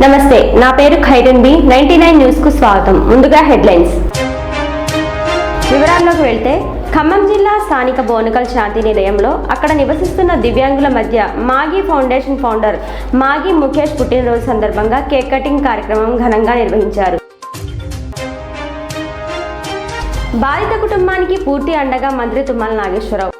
నమస్తే, నా పేరు ఖైరన్ బి. 99 న్యూస్ కు స్వాగతం. ముందుగా హెడ్లైన్స్. వివరాల్లోకి వెళ్తే, ఖమ్మం జిల్లా స్థానిక బోనకల్ శాంతి నిలయంలో అక్కడ నివసిస్తున్న దివ్యాంగుల మధ్య మాగి ఫౌండేషన్ ఫౌండర్ మాగి ముఖేష్ పుట్టినరోజు సందర్భంగా కేక్ కటింగ్ కార్యక్రమం ఘనంగా నిర్వహించారు. బాధిత కుటుంబానికి పూర్తి అండగా మంత్రి తుమ్మల నాగేశ్వరరావు.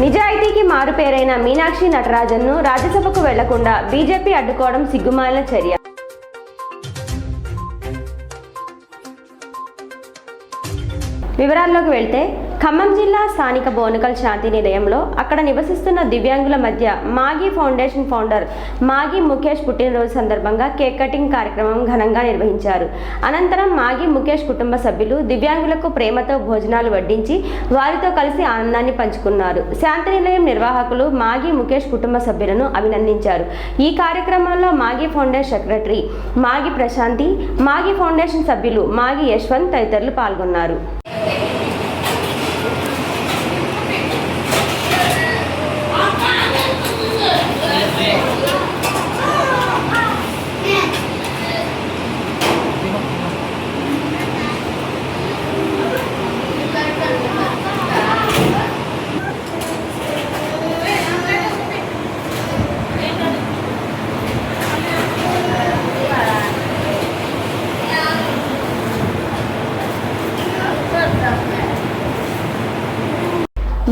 నిజాయితీకి మారుపేరైన మీనాక్షి నటరాజన్ను రాజ్యసభకు వెళ్లకుండా బీజేపీ అడ్డుకోవడం సిగ్గుమాలిన చర్య. వివరాల్లోకి వెళ్తే, ఖమ్మం జిల్లా స్థానిక బోనకల్ శాంతి నిలయంలో అక్కడ నివసిస్తున్న దివ్యాంగుల మధ్య మాగి ఫౌండేషన్ ఫౌండర్ మాగి ముఖేష్ పుట్టినరోజు సందర్భంగా కేక్ కటింగ్ కార్యక్రమం ఘనంగా నిర్వహించారు. అనంతరం మాగి ముఖేష్ కుటుంబ సభ్యులు దివ్యాంగులకు ప్రేమతో భోజనాలు వడ్డించి వారితో కలిసి ఆనందాన్ని పంచుకున్నారు. శాంతి నిలయం నిర్వాహకులు మాగి ముఖేష్ కుటుంబ సభ్యులను అభినందించారు. ఈ కార్యక్రమంలో మాగి ఫౌండేషన్ సెక్రటరీ మాగి ప్రశాంతి, మాగి ఫౌండేషన్ సభ్యులు మాగి యశ్వంత్ తదితరులు పాల్గొన్నారు.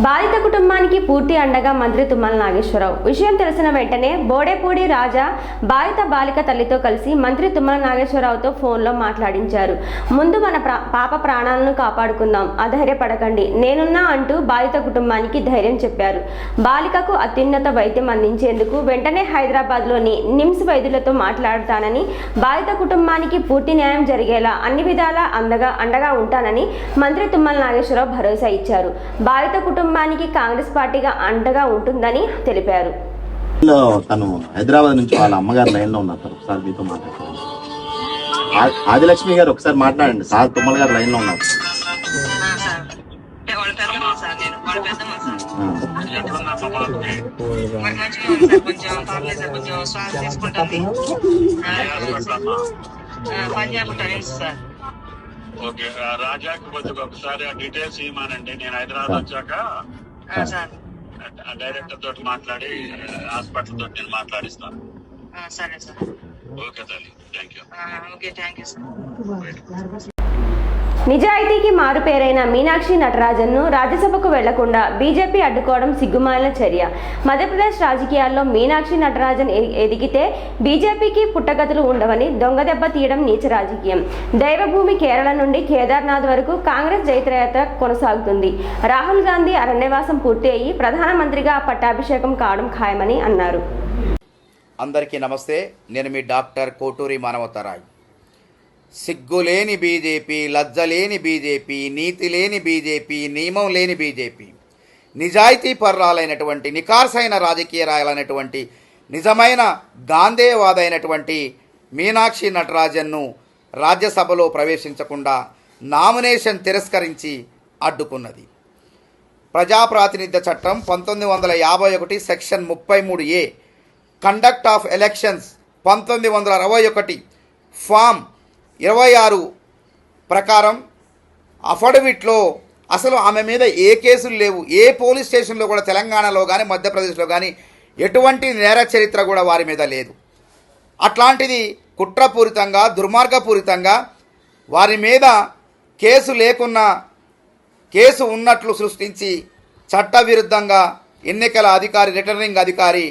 బాధిత కుటుంబానికి పూర్తి అండగా మంత్రి తుమ్మల నాగేశ్వరరావు. విషయం తెలిసిన వెంటనే బోడేపూడి రాజా బాధిత బాలిక తల్లితో కలిసి మంత్రి తుమ్మల నాగేశ్వరరావుతో ఫోన్లో మాట్లాడించారు. ముందు మన పాప ప్రాణాలను కాపాడుకుందాం, అధైర్యపడకండి, నేనున్నా అంటూ బాధిత కుటుంబానికి ధైర్యం చెప్పారు. బాలికకు అత్యున్నత వైద్యం అందించేందుకు వెంటనే హైదరాబాద్లోని నిమ్స్ వైద్యులతో మాట్లాడతానని, బాధిత కుటుంబానికి పూర్తి న్యాయం జరిగేలా అన్ని విధాలా అండగా ఉంటానని మంత్రి తుమ్మల నాగేశ్వరరావు భరోసా ఇచ్చారు. బాధిత కుటుంబానికి కాంగ్రెస్ పార్టీగా అండగా ఉంటుందని తెలిపారు. తను హైదరాబాద్ నుంచి వాళ్ళ అమ్మగారు లైన్ లో ఉన్నారు సార్, ఒకసారి మీతో మాట్లాడతారు. ఆదిలక్ష్మి గారు ఒకసారి మాట్లాడండి సార్, తుమ్మల గారు లైన్ లో ఉన్నారు. ఓకే, రాజాకి కొద్దిగా ఒకసారి ఆ డీటెయిల్స్ ఇవ్వమానండి. నేను హైదరాబాద్ వచ్చాక డైరెక్టర్ తోటి మాట్లాడి హాస్పిటల్ తోటి నేను మాట్లాడిస్తాను. సరే సార్. ఓకే తల్లి, thank you. Okay, thank you sir. నిజాయితీకి మారుపేరైన మీనాక్షి నటరాజన్ను రాజ్యసభకు వెళ్లకుండా బీజేపీ అడ్డుకోవడం సిగ్గుమాలిన చర్య. మధ్యప్రదేశ్ రాజకీయాల్లో మీనాక్షి నటరాజన్ ఎదిగితే బీజేపీకి పుట్టగతులు ఉండవని దొంగదెబ్బ తీయడం నీచ రాజకీయం. దైవభూమి కేరళ నుండి కేదార్నాథ్ వరకు కాంగ్రెస్ జైత్రయాత్ర కొనసాగుతుంది. రాహుల్ గాంధీ అరణ్యవాసం పూర్తి అయ్యి ప్రధానమంత్రిగా పట్టాభిషేకం కావడం ఖాయమని అన్నారు. అందరికీ నమస్తే, నేను మీ డాక్టర్ కోటూరి మానవతరాయ్. సిగ్గులేని బీజేపీ, లజ్జలేని బీజేపీ, నీతి లేని బీజేపీ, నియమం లేని బీజేపీ, నిజాయితీ పర్రాలైనటువంటి నికార్సైన రాజకీయాలైనటువంటి నిజమైన గాంధేయవాదైనటువంటి మీనాక్షి నటరాజన్ను రాజ్యసభలో ప్రవేశించకుండా నామినేషన్ తిరస్కరించి అడ్డుకున్నది. ప్రజాప్రాతినిధ్య చట్టం 1951 section 33A, conduct of elections 1961 form 26 ప్రకారం అఫిడవిట్లో అసలు ఆమె మీద ఏ కేసులు లేవు. ఏ పోలీస్ స్టేషన్లో కూడా తెలంగాణలో కానీ మధ్యప్రదేశ్లో కానీ ఎటువంటి నేర చరిత్ర కూడా వారి మీద లేదు. అట్లాంటిది కుట్రపూరితంగా, దుర్మార్గపూరితంగా వారి మీద కేసు లేకున్నా కేసు ఉన్నట్లు సృష్టించి చట్టవిరుద్ధంగా ఎన్నికల అధికారి, రిటర్నింగ్ అధికారి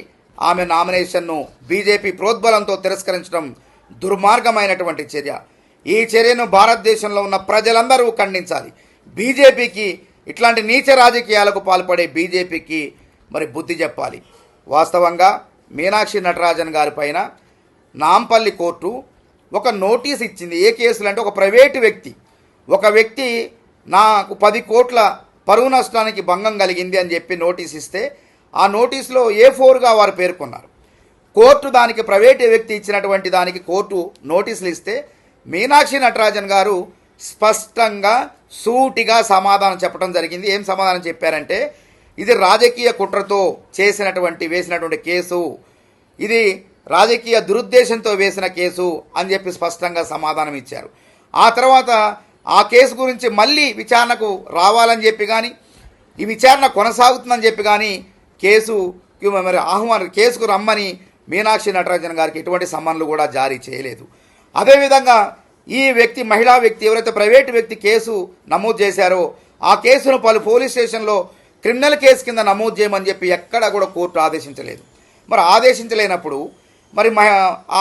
ఆమె నామినేషన్ను బీజేపీ ప్రోద్బలంతో తిరస్కరించడం దుర్మార్గమైనటువంటి చర్య. ఈ చర్యను భారతదేశంలో ఉన్న ప్రజలందరూ ఖండించాలి. బీజేపీకి, ఇట్లాంటి నీచ రాజకీయాలకు పాల్పడే బీజేపీకి మరి బుద్ధి చెప్పాలి. వాస్తవంగా మీనాక్షి నటరాజన్ గారి పైన నాంపల్లి కోర్టు ఒక నోటీస్ ఇచ్చింది. ఏ కేసులు అంటే, ఒక ప్రైవేటు వ్యక్తి నాకు 10 కోట్ల పరువు నష్టానికి భంగం కలిగింది అని చెప్పి నోటీస్ ఇస్తే ఆ నోటీసులో A4గా వారు పేర్కొన్నారు. కోర్టు దానికి ప్రైవేట్ వ్యక్తి ఇచ్చినటువంటి దానికి కోర్టు నోటీసులు ఇస్తే మీనాక్షి నటరాజన్ గారు స్పష్టంగా సూటిగా సమాధానం చెప్పడం జరిగింది. ఏం సమాధానం చెప్పారంటే, ఇది రాజకీయ కుట్రతో వేసినటువంటి కేసు, ఇది రాజకీయ దురుద్దేశంతో వేసిన కేసు అని చెప్పి స్పష్టంగా సమాధానం ఇచ్చారు. ఆ తర్వాత ఆ కేసు గురించి మళ్ళీ విచారణకు రావాలని చెప్పి కానీ, ఈ విచారణ కొనసాగుతుందని చెప్పి కానీ కేసుకు రమ్మని మీనాక్షి నటరాజన్ గారికి ఎటువంటి సమ్మన్లు కూడా జారీ చేయలేదు. అదేవిధంగా ఈ వ్యక్తి, మహిళా వ్యక్తి, ఎవరైతే ప్రైవేటు వ్యక్తి కేసు నమోదు చేశారో ఆ కేసును పలు పోలీస్ స్టేషన్లో క్రిమినల్ కేసు కింద నమోదు చేయమని చెప్పి ఎక్కడ కూడా కోర్టు ఆదేశించలేదు. మరి ఆదేశించలేనప్పుడు మరి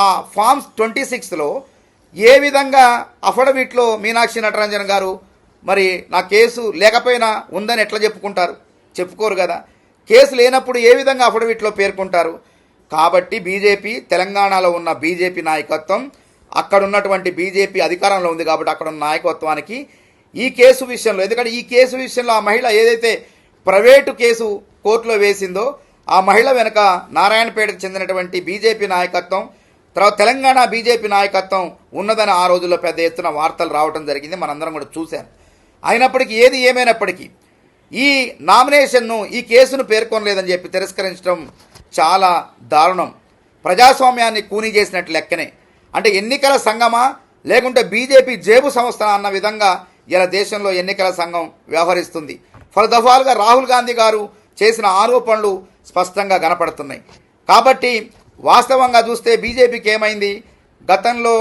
ఆ ఫామ్ 26లో ఏ విధంగా అఫిడవిట్లో మీనాక్షి నటరాజన్ గారు మరి నా కేసు లేకపోయినా ఉందని ఎట్లా చెప్పుకోరు కదా. కేసు లేనప్పుడు ఏ విధంగా అఫిడవిట్లో పేర్కొంటారు? కాబట్టి బీజేపీ, తెలంగాణలో ఉన్న బీజేపీ నాయకత్వం, అక్కడ ఉన్నటువంటి బీజేపీ అధికారంలో ఉంది కాబట్టి అక్కడ ఉన్న నాయకత్వానికి ఈ కేసు విషయంలో, ఎందుకంటే ఈ కేసు విషయంలో ఆ మహిళ ఏదైతే ప్రైవేటు కేసు కోర్టులో వేసిందో ఆ మహిళ వెనుక నారాయణపేటకు చెందినటువంటి బీజేపీ నాయకత్వం, తర్వాత తెలంగాణ బీజేపీ నాయకత్వం ఉన్నదని ఆ రోజుల్లో పెద్ద ఎత్తున వార్తలు రావడం జరిగింది. మనందరం కూడా చూశాం. అయినప్పటికీ ఏది ఏమైనప్పటికీ ఈ నామినేషన్ను, ఈ కేసును పేర్కొనలేదని చెప్పి తిరస్కరించడం చాలా దారుణం. ప్రజాస్వామ్యాన్ని కూనీ చేసినట్లు లెక్కనే. అంటే ఎన్నికల సంఘమా లేకుంటే బీజేపీ జేబు సంస్థ అన్న విధంగా ఇలా దేశంలో ఎన్నికల సంఘం వ్యవహరిస్తుంది. పలుదఫాలుగా రాహుల్ గాంధీ గారు చేసిన ఆరోపణలు స్పష్టంగా కనపడుతున్నాయి. కాబట్టి వాస్తవంగా చూస్తే బీజేపీకి ఏమైంది? గతంలో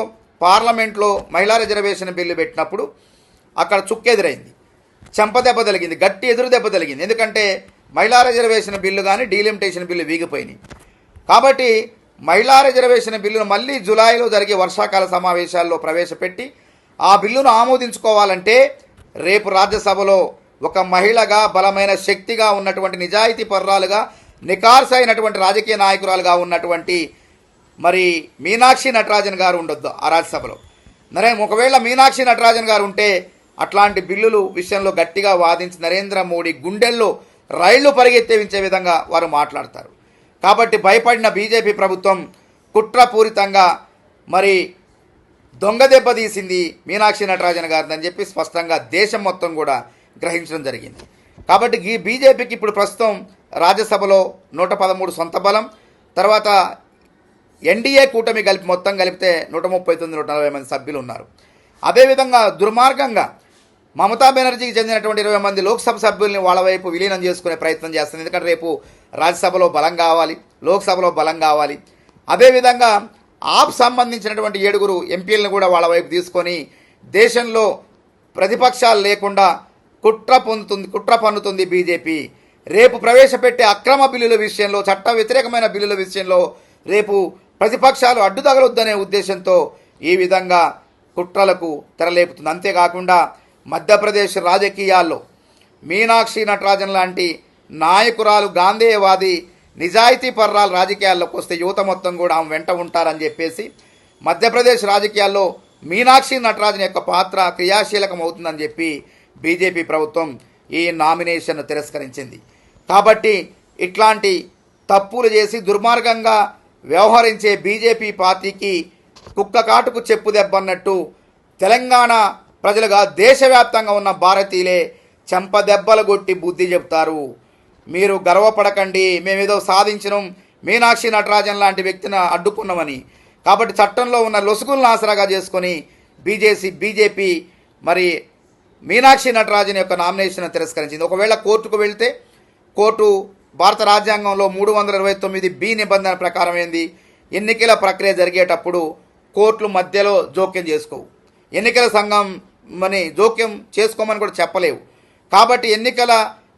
పార్లమెంట్లో మహిళా రిజర్వేషన్ బిల్లు పెట్టినప్పుడు అక్కడ చుక్కెదురైంది, చెంపదెబ్బ తగిలింది, గట్టి ఎదురు దెబ్బ తగిలింది. ఎందుకంటే మహిళా రిజర్వేషన్ బిల్లు కానీ డీలిమిటేషన్ బిల్లు వీగిపోయినాయి. కాబట్టి మహిళా రిజర్వేషన్ బిల్లును మళ్ళీ జూలైలో జరిగే వర్షాకాల సమావేశాల్లో ప్రవేశపెట్టి ఆ బిల్లును ఆమోదించుకోవాలంటే రేపు రాజ్యసభలో ఒక మహిళగా, బలమైన శక్తిగా ఉన్నటువంటి, నిజాయితీ పర్రాలుగా, నికార్స్ అయినటువంటి రాజకీయ నాయకురాలుగా ఉన్నటువంటి మరి మీనాక్షి నటరాజన్ గారు ఉండొద్దు ఆ రాజ్యసభలో. ఒకవేళ మీనాక్షి నటరాజన్ గారు ఉంటే అట్లాంటి బిల్లులు విషయంలో గట్టిగా వాదించి నరేంద్ర మోడీ గుండెల్లో రైళ్లు పరిగెత్తించే విధంగా వారు మాట్లాడతారు. కాబట్టి భయపడిన బీజేపీ ప్రభుత్వం కుట్రపూరితంగా మరి దొంగ దెబ్బ తీసింది మీనాక్షి నటరాజన్ గారిని అని చెప్పి స్పష్టంగా దేశం మొత్తం కూడా గ్రహించడం జరిగింది. కాబట్టి ఈ బీజేపీకి ఇప్పుడు ప్రస్తుతం రాజ్యసభలో 113 సొంత బలం, తర్వాత ఎన్డీఏ కూటమి మొత్తం కలిపితే 139-140 మంది సభ్యులు ఉన్నారు. అదేవిధంగా దుర్మార్గంగా మమతా బెనర్జీకి చెందినటువంటి 20 మంది లోక్సభ సభ్యుల్ని వాళ్ళ వైపు విలీనం చేసుకునే ప్రయత్నం చేస్తుంది. ఎందుకంటే రేపు రాజ్యసభలో బలం కావాలి, లోక్సభలో బలం కావాలి. అదేవిధంగా ఆప్ సంబంధించినటువంటి 7 ఎంపీలను కూడా వాళ్ళ వైపు తీసుకొని దేశంలో ప్రతిపక్షాలు లేకుండా కుట్ర పన్నుతుంది బీజేపీ. రేపు ప్రవేశపెట్టే అక్రమ బిల్లుల విషయంలో, చట్ట వ్యతిరేకమైన బిల్లుల విషయంలో రేపు ప్రతిపక్షాలు అడ్డు తగలొద్దనే ఉద్దేశంతో ఈ విధంగా కుట్రలకు తెరలేపుతుంది. అంతేకాకుండా మధ్యప్రదేశ్ రాజకీయాల్లో మీనాక్షి నటరాజన్ లాంటి నాయకురాలు, గాంధేయవాది, నిజాయితీ పర్రాలు రాజకీయాల్లోకి వస్తే యువత మొత్తం కూడా ఆమె వెంట ఉంటారని చెప్పేసి మధ్యప్రదేశ్ రాజకీయాల్లో మీనాక్షి నటరాజన్ యొక్క పాత్ర క్రియాశీలకం అవుతుందని చెప్పి బీజేపీ ప్రభుత్వం ఈ నామినేషన్ను తిరస్కరించింది. కాబట్టి ఇట్లాంటి తప్పులు చేసి దుర్మార్గంగా వ్యవహరించే బీజేపీ పార్టీకి కుక్క కాటుకు చెప్పు దెబ్బన్నట్టు తెలంగాణ ప్రజలుగా దేశవ్యాప్తంగా ఉన్న భారతీయులే చెంపదెబ్బలు కొట్టి బుద్ధి చెప్తారు. మీరు గర్వపడకండి, మేమేదో సాధించినాం, మీనాక్షి నటరాజన్ లాంటి వ్యక్తిని అడ్డుకున్నామని. కాబట్టి చట్టంలో ఉన్న లొసుగులను ఆసరాగా చేసుకొని బీజేపీ మరి మీనాక్షి నటరాజన్ యొక్క నామినేషన్ తిరస్కరించింది. ఒకవేళ కోర్టుకు వెళ్తే కోర్టు భారత రాజ్యాంగంలో 329B నిబంధన ప్రకారం ఏంది, ఎన్నికల ప్రక్రియ జరిగేటప్పుడు కోర్టులు మధ్యలో జోక్యం చేసుకోవు, ఎన్నికల సంఘం జోక్యం చేసుకోమని కూడా చెప్పలేవు. కాబట్టి ఎన్నికల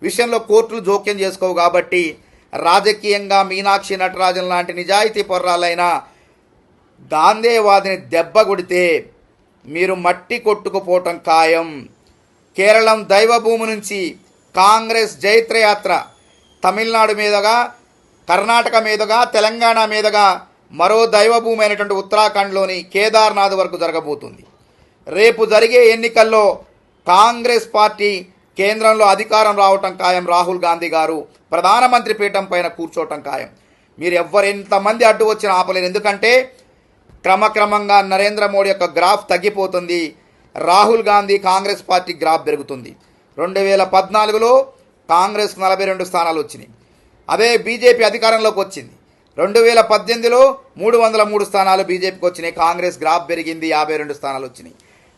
విషయంలో కోర్టులు జోక్యం చేసుకోవు. కాబట్టి రాజకీయంగా మీనాక్షి నటరాజన్ లాంటి నిజాయితీ పర్రాలైన గాంధేయవాదిని దెబ్బ కొడితే మీరు మట్టి కొట్టుకుపోవటం ఖాయం. కేరళం దైవభూమి నుంచి కాంగ్రెస్ జైత్రయాత్ర తమిళనాడు మీదుగా, కర్ణాటక మీదుగా, తెలంగాణ మీదుగా మరో దైవభూమి అయినటువంటి ఉత్తరాఖండ్లోని కేదార్నాథ్ వరకు జరగబోతుంది. రేపు జరిగే ఎన్నికల్లో కాంగ్రెస్ పార్టీ కేంద్రంలో అధికారం రావటం ఖాయం. రాహుల్ గాంధీ గారు ప్రధానమంత్రి పీఠం పైన కూర్చోవటం ఖాయం. మీరు ఎంతమంది అడ్డు వచ్చినా ఆపలేరు. ఎందుకంటే క్రమక్రమంగా నరేంద్ర మోడీ యొక్క గ్రాఫ్ తగ్గిపోతుంది. రాహుల్ గాంధీ కాంగ్రెస్ పార్టీ గ్రాఫ్ పెరుగుతుంది. 2014లో కాంగ్రెస్ 42 స్థానాలు వచ్చినాయి. అదే బీజేపీ అధికారంలోకి వచ్చింది. 2018లో 303 స్థానాలు బీజేపీకి వచ్చినాయి. కాంగ్రెస్ గ్రాఫ్ పెరిగింది, 52 స్థానాలు వచ్చినాయి.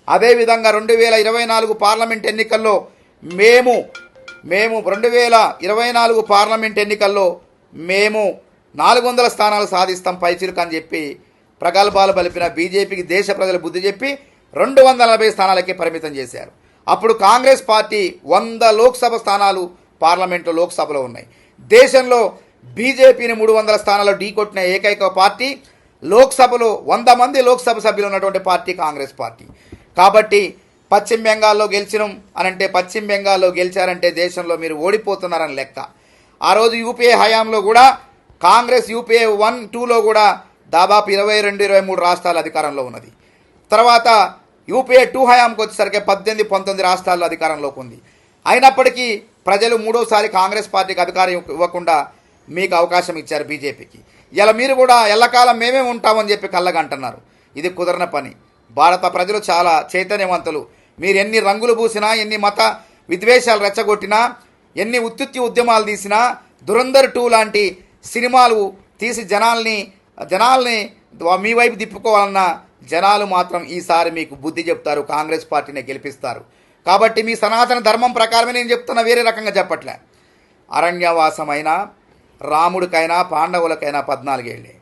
అదేవిధంగా 2024 పార్లమెంట్ ఎన్నికల్లో మేము 2024 పార్లమెంట్ ఎన్నికల్లో మేము 400 స్థానాలు సాధిస్తాం పైచిలుకు అని చెప్పి ప్రగల్భాలు పలిపిన బీజేపీకి దేశ ప్రజలు బుద్ధి చెప్పి 240 స్థానాలకే పరిమితం చేశారు. అప్పుడు కాంగ్రెస్ పార్టీ 100 లోక్సభ స్థానాలు పార్లమెంట్లో లోక్సభలో ఉన్నాయి. దేశంలో బీజేపీని 300 స్థానాలు ఢీకొట్టిన ఏకైక పార్టీ, లోక్సభలో 100 మంది లోక్సభ సభ్యులు ఉన్నటువంటి పార్టీ కాంగ్రెస్ పార్టీ. కాబట్టి పశ్చిమ బెంగాల్లో గెలిచినాం అనంటే, పశ్చిమ బెంగాల్లో గెలిచారంటే దేశంలో మీరు ఓడిపోతున్నారని లెక్క. ఆ రోజు యూపీఏ హయాంలో కూడా కాంగ్రెస్ యూపీఏ 1, 2లో కూడా దాదాపు 22-23 రాష్ట్రాల అధికారంలో ఉన్నది. తర్వాత యూపీఏ 2 హయాంకి వచ్చేసరికి 18-19 రాష్ట్రాల్లో అధికారంలోకి ఉంది. అయినప్పటికీ ప్రజలు మూడోసారి కాంగ్రెస్ పార్టీకి అధికారం ఇవ్వకుండా మీకు అవకాశం ఇచ్చారు బీజేపీకి. ఇలా మీరు కూడా ఎల్లకాలం మేమే ఉంటామని చెప్పి కళ్ళగంటున్నారు. ఇది కుదరని పని. భారత ప్రజలు చాలా చైతన్యవంతులు. మీరు ఎన్ని రంగులు పూసినా, ఎన్ని మత విద్వేషాలు రెచ్చగొట్టినా, ఎన్ని ఉత్తుత్తి ఉద్యమాలు తీసినా, దురంధర్ 2 లాంటి సినిమాలు తీసి జనాల్ని మీ వైపు తిప్పుకోవాలన్నా జనాలు మాత్రం ఈసారి మీకు బుద్ధి చెప్తారు, కాంగ్రెస్ పార్టీని గెలిపిస్తారు. కాబట్టి మీ సనాతన ధర్మం ప్రకారమే నేను చెప్తున్నా, వేరే రకంగా చెప్పట్లే. అరణ్యవాసమైన రాముడికైనా పాండవులకైనా 14 ఏళ్ళే.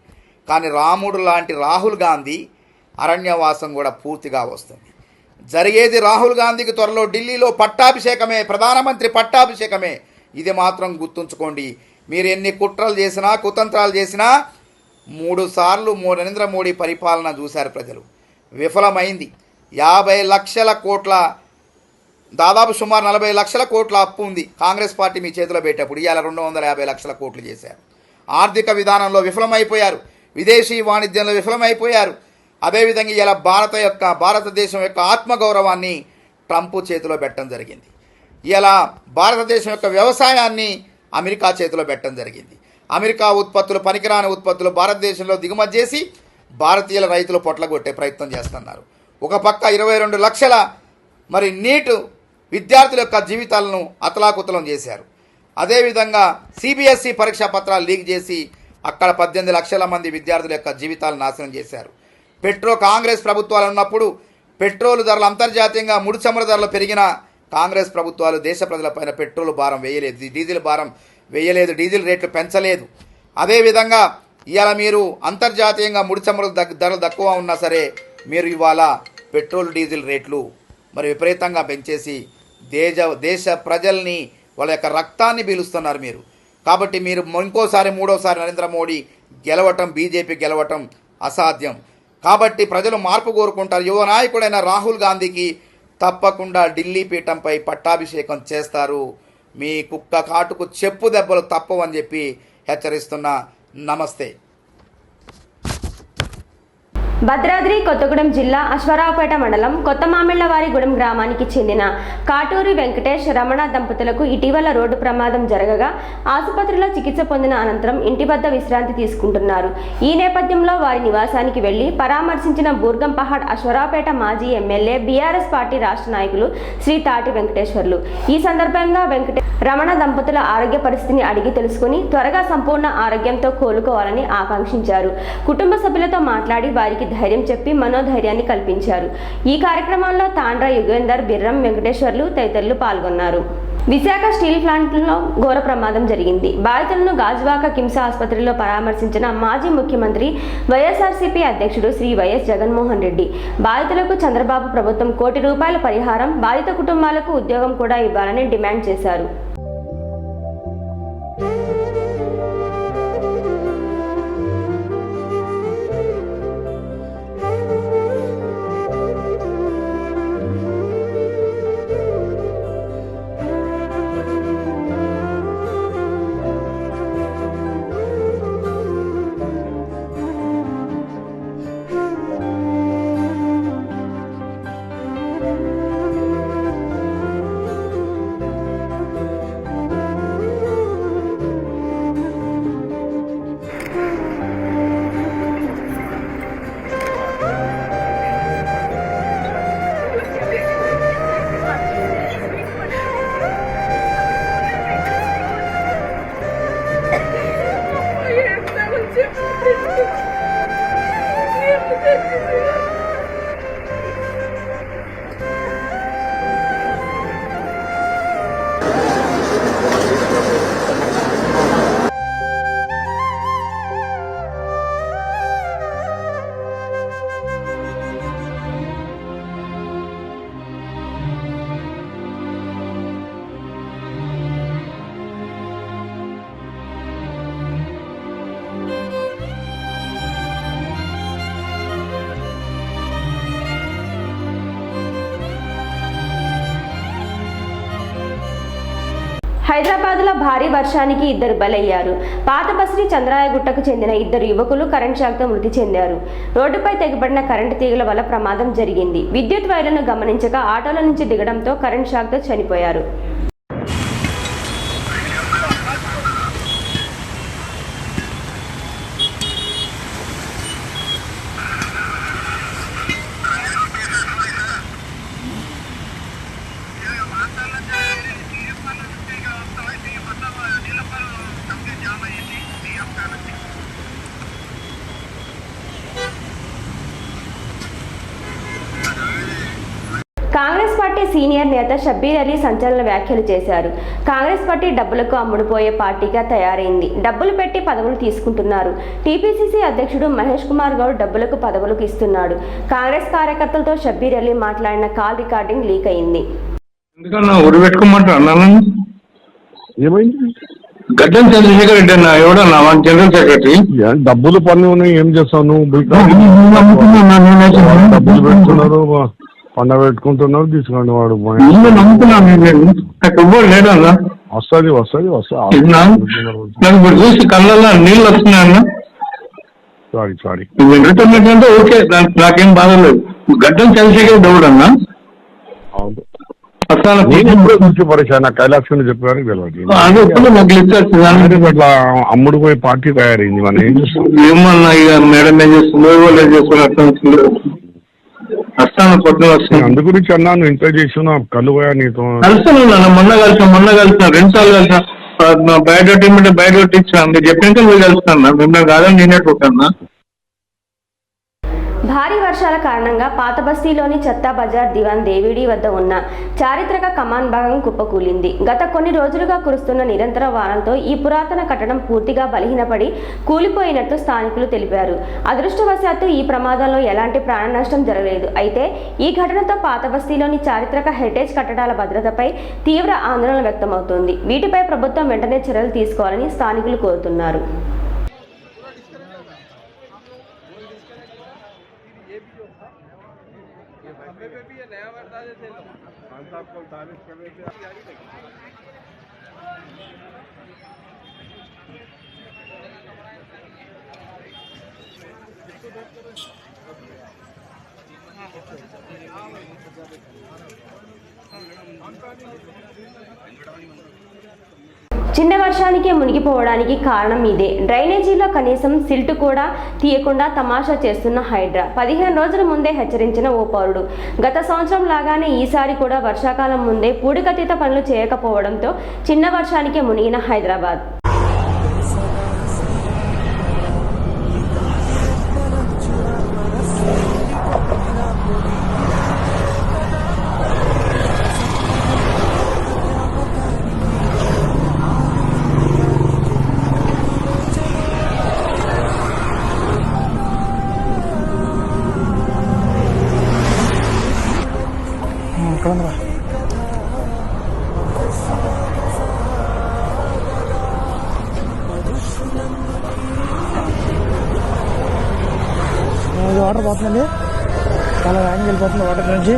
కానీ రాముడు లాంటి రాహుల్ గాంధీ అరణ్యవాసం కూడా పూర్తిగా వస్తుంది. జరిగేది రాహుల్ గాంధీకి త్వరలో ఢిల్లీలో పట్టాభిషేకమే, ప్రధానమంత్రి పట్టాభిషేకమే. ఇది మాత్రం గుర్తుంచుకోండి. మీరు ఎన్ని కుట్రలు చేసినా, కుతంత్రాలు చేసినా 3 సార్లు నరేంద్ర మోడీ పరిపాలన చూశారు ప్రజలు, విఫలమైంది. 50 లక్షల కోట్ల, దాదాపు సుమారు 40 లక్షల కోట్ల అప్పు ఉంది కాంగ్రెస్ పార్టీ మీ చేతిలో పెట్టేప్పుడు. ఇవాళ 250 లక్షల కోట్లు చేశారు. ఆర్థిక విధానంలో విఫలమైపోయారు, విదేశీ వాణిజ్యంలో విఫలమైపోయారు. అదేవిధంగా ఇలా భారతదేశం యొక్క ఆత్మగౌరవాన్ని ట్రంప్ చేతిలో పెట్టడం జరిగింది. ఇలా భారతదేశం యొక్క వ్యవసాయాన్ని అమెరికా చేతిలో పెట్టడం జరిగింది. అమెరికా ఉత్పత్తులు, పనికిరాని ఉత్పత్తులు భారతదేశంలో దిగుమతి చేసి భారతీయుల రైతులు పొట్లగొట్టే ప్రయత్నం చేస్తున్నారు. ఒక పక్క 22 లక్షల నీట్ విద్యార్థుల యొక్క జీవితాలను అతలాకుతలం చేశారు. అదేవిధంగా సిబిఎస్ఈ పరీక్షా పత్రాలు లీక్ చేసి అక్కడ 18 లక్షల మంది విద్యార్థుల యొక్క జీవితాలను నాశనం చేశారు. కాంగ్రెస్ ప్రభుత్వాలు ఉన్నప్పుడు పెట్రోల్ ధరలు అంతర్జాతీయంగా ముడి చమురు ధరలు పెరిగిన కాంగ్రెస్ ప్రభుత్వాలు దేశ ప్రజలపైన పెట్రోల్ భారం వేయలేదు, డీజిల్ భారం వేయలేదు, డీజిల్ రేట్లు పెంచలేదు. అదేవిధంగా ఇవాళ మీరు అంతర్జాతీయంగా ముడి చమురు ధరలు తక్కువ ఉన్నా సరే మీరు ఇవాళ పెట్రోల్ డీజిల్ రేట్లు విపరీతంగా పెంచేసి దేశ ప్రజల్ని వాళ్ళ యొక్క రక్తాన్ని పీలుస్తున్నారు మీరు. కాబట్టి మీరు ఇంకోసారి మూడోసారి నరేంద్ర మోడీ గెలవటం, బీజేపీ గెలవటం అసాధ్యం. కాబట్టి ప్రజలు మార్పు కోరుకుంటారు. యువ నాయకుడైన రాహుల్ గాంధీకి తప్పకుండా ఢిల్లీ పీఠంపై పట్టాభిషేకం చేస్తారు. మీ కుక్క కాటుకు చెప్పు దెబ్బలు తప్పవని చెప్పి హెచ్చరిస్తున్నా. నమస్తే. భద్రాద్రి కొత్తగూడెం జిల్లా అశ్వారావుపేట మండలం కొత్త మామిళ్లవారిగూడెం గ్రామానికి చెందిన కాటూరి వెంకటేష్, రమణ దంపతులకు ఇటీవల రోడ్డు ప్రమాదం జరగగా ఆసుపత్రిలో చికిత్స పొందిన అనంతరం ఇంటి వద్ద విశ్రాంతి తీసుకుంటున్నారు. ఈ నేపథ్యంలో వారి నివాసానికి వెళ్లి పరామర్శించిన బూర్గం పహాడ్ అశ్వారావుపేట మాజీ ఎమ్మెల్యే, బీఆర్ఎస్ పార్టీ రాష్ట్ర నాయకులు శ్రీ తాటి వెంకటేశ్వర్లు. ఈ సందర్భంగా రమణ దంపతుల ఆరోగ్య పరిస్థితిని అడిగి తెలుసుకుని త్వరగా సంపూర్ణ ఆరోగ్యంతో కోలుకోవాలని ఆకాంక్షించారు. కుటుంబ సభ్యులతో మాట్లాడి వారికి ధైర్యం చెప్పి మనోధైర్యాన్ని కల్పించారు. ఈ కార్యక్రమంలో తాండ్ర యుగేందర్, బిర్రం వెంకటేశ్వర్లు తదితరులు పాల్గొన్నారు. విశాఖ స్టీల్ ప్లాంట్లో ఘోర ప్రమాదం జరిగింది. బాధితులను గాజువాక కిమ్స్ ఆసుపత్రిలో పరామర్శించిన మాజీ ముఖ్యమంత్రి, వైఎస్ఆర్సీపీ అధ్యక్షుడు శ్రీ వైఎస్ జగన్మోహన్ రెడ్డి బాధితులకు చంద్రబాబు ప్రభుత్వం ₹1 కోటి పరిహారం, బాధిత కుటుంబాలకు ఉద్యోగం కూడా ఇవ్వాలని డిమాండ్ చేశారు. హైదరాబాద్లో భారీ వర్షానికి ఇద్దరు బలయ్యారు. పాత బస్తీ చంద్రాయగుట్టకు చెందిన ఇద్దరు యువకులు కరెంట్ షాక్తో మృతి చెందారు. రోడ్డుపై తెగిపడిన కరెంటు తీగల వల్ల ప్రమాదం జరిగింది. విద్యుత్ వైర్లను గమనించక ఆటోల నుంచి దిగడంతో కరెంట్ షాక్తో చనిపోయారు. కాంగ్రెస్ పార్టీ సీనియర్ నేత షబ్బీర్ అలీ సంచలన వ్యాఖ్యలు చేశారు. కాంగ్రెస్ పార్టీ డబ్బులకు అమ్ముడుపోయే పార్టీగా తయారైంది. డబ్బులు పెట్టి పదవులు తీసుకుంటున్నారు. టీపీసీసీ అధ్యక్షుడు మహేష్ కుమార్ గౌడ్ డబ్బులకు పదవులకు ఇస్తున్నాడు. కాంగ్రెస్ కార్యకర్తలతో షబ్బీర్ అలీ మాట్లాడిన కాల్ రికార్డింగ్ లీక్ అయింది. గడ్డం చంద్రశేఖర్ రెడ్డి అన్న ఎవడన్నా జనరల్ సెక్రటరీ డబ్బులు పన్ను ఉన్నాయి, ఏం చేస్తావు నువ్వు? డబ్బులు పెడుతున్నారు, పండ పెట్టుకుంటున్నారు, తీసుకోండి. వాడు నమ్ముతున్నాను లేదా వస్తుంది వస్తుంది వస్తుంది. నాకు ఇప్పుడు చూసి కళ్ళల్లో నీళ్ళు వస్తున్నాయన్న. Sorry sorry. వెంకటరమణ అంటే ఓకే, నాకేం బాధ లేదు. గడ్డం చంద్రశేఖర్ ఎవడన్నా కైలాస్ చెప్పారు నాకు అట్లా అమ్ముడు పోయే పార్టీ తయారైంది. మనం ఏం చేస్తాం? ఏమన్నా ఇక మేడం ఏం చేస్తుందో ఏం చేస్తున్నారు వస్తాను, పొద్దున వస్తాను. అందు గురించి అన్నా నువ్వు ఇంత చేసిన కళ్ళు పోయా నీతో కలిసాను. మొన్న కలిసిన 2 సార్లు కలిసిన. బయోడేట్ ఇమ్మంటే బయోడేట్ ఇచ్చాను. మీరు చెప్పినాక మీరు కలుస్తాను. మిమ్మల్ని కాదని నేనే పోతాను. భారీ వర్షాల కారణంగా పాత బస్తీలోని చెత్తా బజార్ దివాన్ దేవిడి వద్ద ఉన్న చారిత్రక కమాన్ భాగం కుప్పకూలింది. గత కొన్ని రోజులుగా కురుస్తున్న నిరంతర వానలతో ఈ పురాతన కట్టడం పూర్తిగా బలహీనపడి కూలిపోయినట్టు స్థానికులు తెలిపారు. అదృష్టవశాత్తు ఈ ప్రమాదంలో ఎలాంటి ప్రాణ నష్టం జరగలేదు. అయితే ఈ ఘటనతో పాత బస్తీలోని చారిత్రక హెరిటేజ్ కట్టడాల భద్రతపై తీవ్ర ఆందోళన వ్యక్తమవుతోంది. వీటిపై ప్రభుత్వం వెంటనే చర్యలు తీసుకోవాలని స్థానికులు కోరుతున్నారు. చిన్న వర్షానికే మునిగిపోవడానికి కారణం ఇదే. డ్రైనేజీలో కనీసం సిల్ట్ కూడా తీయకుండా తమాషా చేస్తున్న హైడ్రా. 15 రోజుల ముందే హెచ్చరించిన ఓ పౌరుడు గత సంవత్సరం లాగానే ఈసారి కూడా వర్షాకాలం ముందే పూడికతీత పనులు చేయకపోవడంతో చిన్న వర్షానికే మునిగిన హైదరాబాద్. వాటర్ పోతుందండి, చాలా వేగంగా వెళ్ళిపోతుంది వాటర్ నుంచి.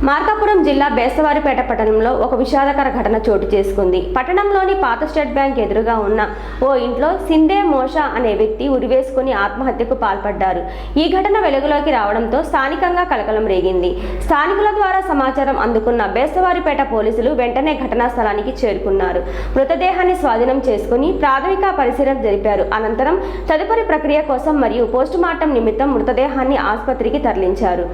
మార్కాపురం జిల్లా బేస్తవారిపేట పట్టణంలో ఒక విషాదకర ఘటన చోటు చేసుకుంది. పట్టణంలోని పాత స్టేట్ బ్యాంక్ ఎదురుగా ఉన్న ఓ ఇంట్లో సిందే మోషా అనే వ్యక్తి ఉరివేసుకుని ఆత్మహత్యకు పాల్పడ్డారు. ఈ ఘటన వెలుగులోకి రావడంతో స్థానికంగా కలకలం రేగింది. స్థానికుల ద్వారా సమాచారం అందుకున్న బేస్తవారిపేట పోలీసులు వెంటనే ఘటనా స్థలానికి చేరుకున్నారు. మృతదేహాన్ని స్వాధీనం చేసుకుని ప్రాథమిక పరిశీలన జరిపారు. అనంతరం తదుపరి ప్రక్రియ కోసం మరియు పోస్టుమార్టం నిమిత్తం మృతదేహాన్ని ఆసుపత్రికి తరలించారు.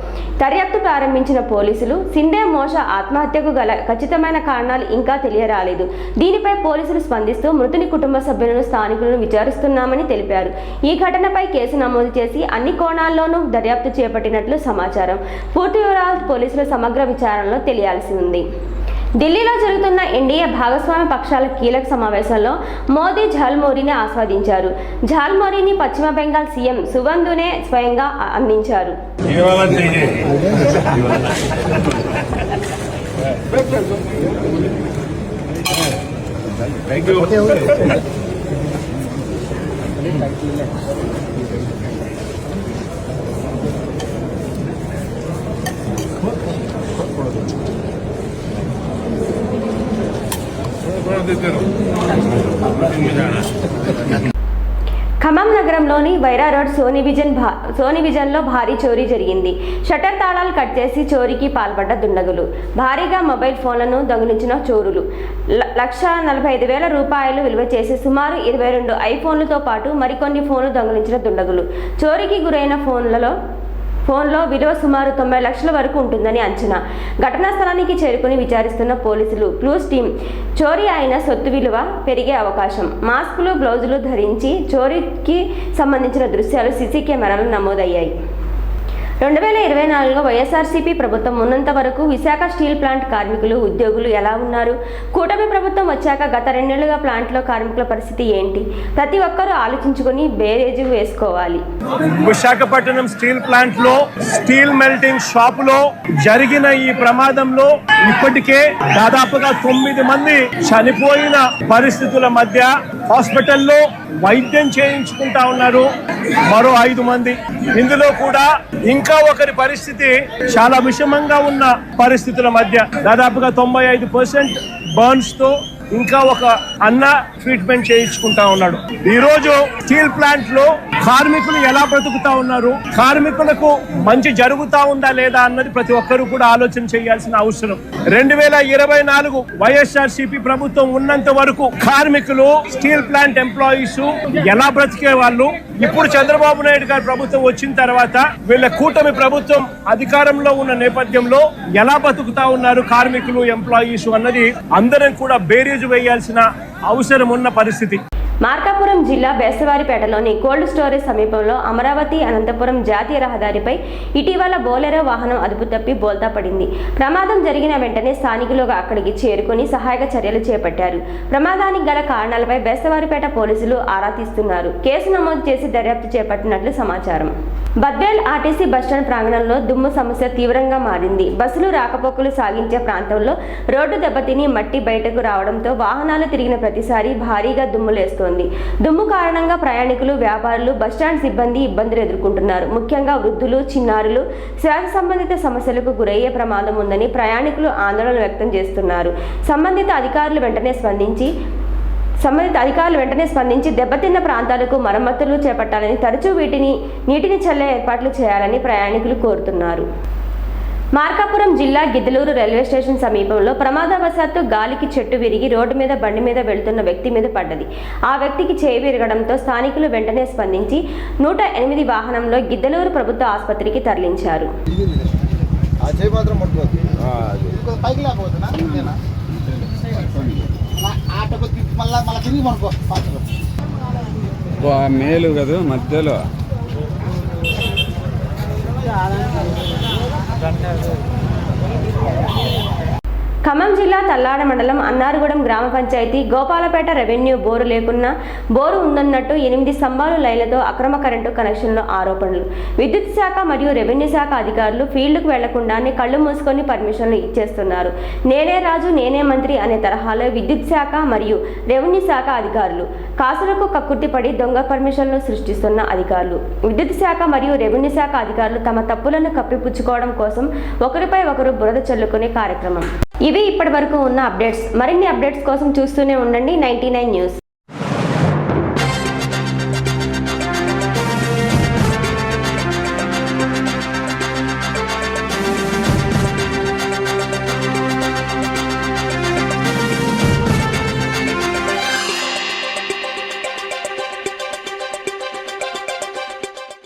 దర్యాప్తు ప్రారంభించిన పోలీసులు సింధే మోష ఆత్మహత్యకు గల ఖచ్చితమైన కారణాలు ఇంకా తెలియరాలేదు. దీనిపై పోలీసులు స్పందిస్తూ మృతుని కుటుంబ సభ్యులను స్థానికులను విచారిస్తున్నామని తెలిపారు. ఈ ఘటనపై కేసు నమోదు చేసి అన్ని కోణాల్లోనూ దర్యాప్తు చేపట్టినట్లు సమాచారం. పూర్తి వివరాలు పోలీసుల సమగ్ర విచారణలో తెలియాల్సి ఉంది. ఢిల్లీలో జరుగుతున్న ఎన్డీఏ భాగస్వామ్య పక్షాల కీలక సమావేశంలో మోదీ ఝాల్మోరీని ఆస్వాదించారు. ఝాల్మోరీని పశ్చిమ బెంగాల్ సీఎం సువెందునే స్వయంగా అందించారు. ఖమ్మం నగరంలోని వైరా రోడ్ సోనీ విజన్లో భారీ చోరీ జరిగింది. షట్టర్ తాళాలు కట్ చేసి చోరీకి పాల్పడ్డ దుండగులు, భారీగా మొబైల్ ఫోన్లను దొంగిలించిన చోరులు, 1,45,000 రూపాయలు విలువ చేసి సుమారు 22 ఐఫోన్లతో పాటు మరికొన్ని ఫోన్లు దొంగిలించిన దుండగులు. చోరీకి గురైన ఫోన్లో విలువ సుమారు 90 లక్షల వరకు ఉంటుందని అంచనా. ఘటనా స్థలానికి చేరుకుని విచారిస్తున్న పోలీసులు క్లూస్ టీం చోరీ అయిన సొత్తు విలువ పెరిగే అవకాశం. మాస్కులు, గ్లౌజులు ధరించి చోరీకి సంబంధించిన దృశ్యాలు సీసీ కెమెరాలు నమోదయ్యాయి. 2024లో వైఎస్ఆర్సీపీ ప్రభుత్వం ఉన్నంత వరకు విశాఖ స్టీల్ ప్లాంట్ కార్మికులు, ఉద్యోగులు ఎలా ఉన్నారు? కూటమి ప్రభుత్వం వచ్చాక గత 2 నెలలుగా ప్లాంట్లో కార్మికుల పరిస్థితి ఏంటి? ప్రతి ఒక్కరూ ఆలోచించుకుని బేరేజు వేసుకోవాలి. విశాఖపట్నం స్టీల్ ప్లాంట్ లో స్టీల్ మెల్టింగ్ షాప్ లో జరిగిన ఈ ప్రమాదంలో ఇప్పటికే దాదాపుగా 9 మంది చనిపోయిన పరిస్థితుల మధ్య హాస్పిటల్లో వైద్యం చేయించుకుంటా ఉన్నారు మరో 5 మంది. ఇందులో కూడా ఇంకా ఒకరి పరిస్థితి చాలా విషమంగా ఉన్న పరిస్థితుల మధ్య దాదాపుగా 95% బర్న్స్ తో ఇంకా ఒక అన్న ట్రీట్మెంట్ చేయించుకుంటా ఉన్నాడు. ఈ రోజు స్టీల్ ప్లాంట్ లో కార్మికులు ఎలా బ్రతుకుతా ఉన్నారు, కార్మికులకు మంచి జరుగుతా ఉందా లేదా అన్నది ప్రతి ఒక్కరూ కూడా ఆలోచన చేయాల్సిన అవసరం. 2024 వైఎస్ఆర్సీపీ ప్రభుత్వం ఉన్నంత వరకు కార్మికులు, స్టీల్ ప్లాంట్ ఎంప్లాయీస్ ఎలా బ్రతికే వాళ్ళు, ఇప్పుడు చంద్రబాబు నాయుడు గారి ప్రభుత్వం వచ్చిన తర్వాత వీళ్ళ కూటమి ప్రభుత్వం అధికారంలో ఉన్న నేపథ్యంలో ఎలా బతుకుతా ఉన్నారు కార్మికులు, ఎంప్లాయీస్ అన్నది అందరం కూడా బేరీజు వేయాల్సిన అవసరం ఉన్న పరిస్థితి. మార్కాపురం జిల్లా బేస్తవారిపేటలోని కోల్డ్ స్టోరేజ్ సమీపంలో అమరావతి అనంతపురం జాతీయ రహదారిపై ఇటీవల బోలెరో వాహనం అదుపు తప్పి బోల్తా పడింది. ప్రమాదం జరిగిన వెంటనే స్థానికులు అక్కడికి చేరుకుని సహాయక చర్యలు చేపట్టారు. ప్రమాదానికి గల కారణాలపై బేస్తవారిపేట పోలీసులు ఆరా తీస్తున్నారు. కేసు నమోదు చేసి దర్యాప్తు చేపట్టినట్లు సమాచారం. బద్వేల్ ఆర్టీసీ బస్టాండ్ ప్రాంగణంలో దుమ్ము సమస్య తీవ్రంగా మారింది. బస్సులు రాకపోకలు సాగించే ప్రాంతంలో రోడ్డు దెబ్బతిని మట్టి బయటకు రావడంతో వాహనాలు తిరిగిన ప్రతిసారి భారీగా దుమ్ము లేస్తోంది. దుమ్ము కారణంగా ప్రయాణికులు, వ్యాపారులు, బస్టాండ్ సిబ్బంది ఇబ్బందులు ఎదుర్కొంటున్నారు. ముఖ్యంగా వృద్ధులు, చిన్నారులు శ్వాస సంబంధిత సమస్యలకు గురయ్యే ప్రమాదం ఉందని ప్రయాణికులు ఆందోళన వ్యక్తం చేస్తున్నారు. సంబంధిత అధికారులు వెంటనే స్పందించి దెబ్బతిన్న ప్రాంతాలకు మరమ్మతులు చేపట్టాలని, తరచూ నీటిని చల్లే ఏర్పాట్లు చేయాలని ప్రయాణికులు కోరుతున్నారు. మార్కాపురం జిల్లా గిద్దలూరు రైల్వే స్టేషన్ సమీపంలో ప్రమాదవశాత్తు గాలికి చెట్టు విరిగి రోడ్డు మీద బండి మీద వెళ్తున్న వ్యక్తి మీద పడ్డది. ఆ వ్యక్తికి చేయి విరగడంతో స్థానికులు వెంటనే స్పందించి 108 వాహనంలో గిద్దలూరు ప్రభుత్వ ఆసుపత్రికి తరలించారు. మేలు కదా మధ్యలో ఖమ్మం జిల్లా తల్లాడ మండలం అన్నారగూడెం గ్రామ పంచాయతీ గోపాలపేట రెవెన్యూ బోరు లేకున్నా బోరు ఉందన్నట్టు 8 స్తంభాలు లైన్లతో అక్రమ కరెంటు కనెక్షన్లో ఆరోపణలు. విద్యుత్ శాఖ మరియు రెవెన్యూ శాఖ అధికారులు ఫీల్డ్కు వెళ్లకుండానే కళ్ళు మూసుకొని పర్మిషన్లు ఇచ్చేస్తున్నారు. నేనే రాజు నేనే మంత్రి అనే తరహాలో విద్యుత్ శాఖ మరియు రెవెన్యూ శాఖ అధికారులు కాసులకు కక్కుర్తిపడి దొంగ పర్మిషన్లు సృష్టిస్తున్న అధికారులు. విద్యుత్ శాఖ మరియు రెవెన్యూ శాఖ అధికారులు తమ తప్పులను కప్పిపుచ్చుకోవడం కోసం ఒకరిపై ఒకరు బురద చల్లుకునే కార్యక్రమం. ఇవి ఇప్పటి వరకు ఉన్న అప్డేట్స్. మరిన్ని అప్డేట్స్ కోసం చూస్తూనే ఉండండి 99 న్యూస్.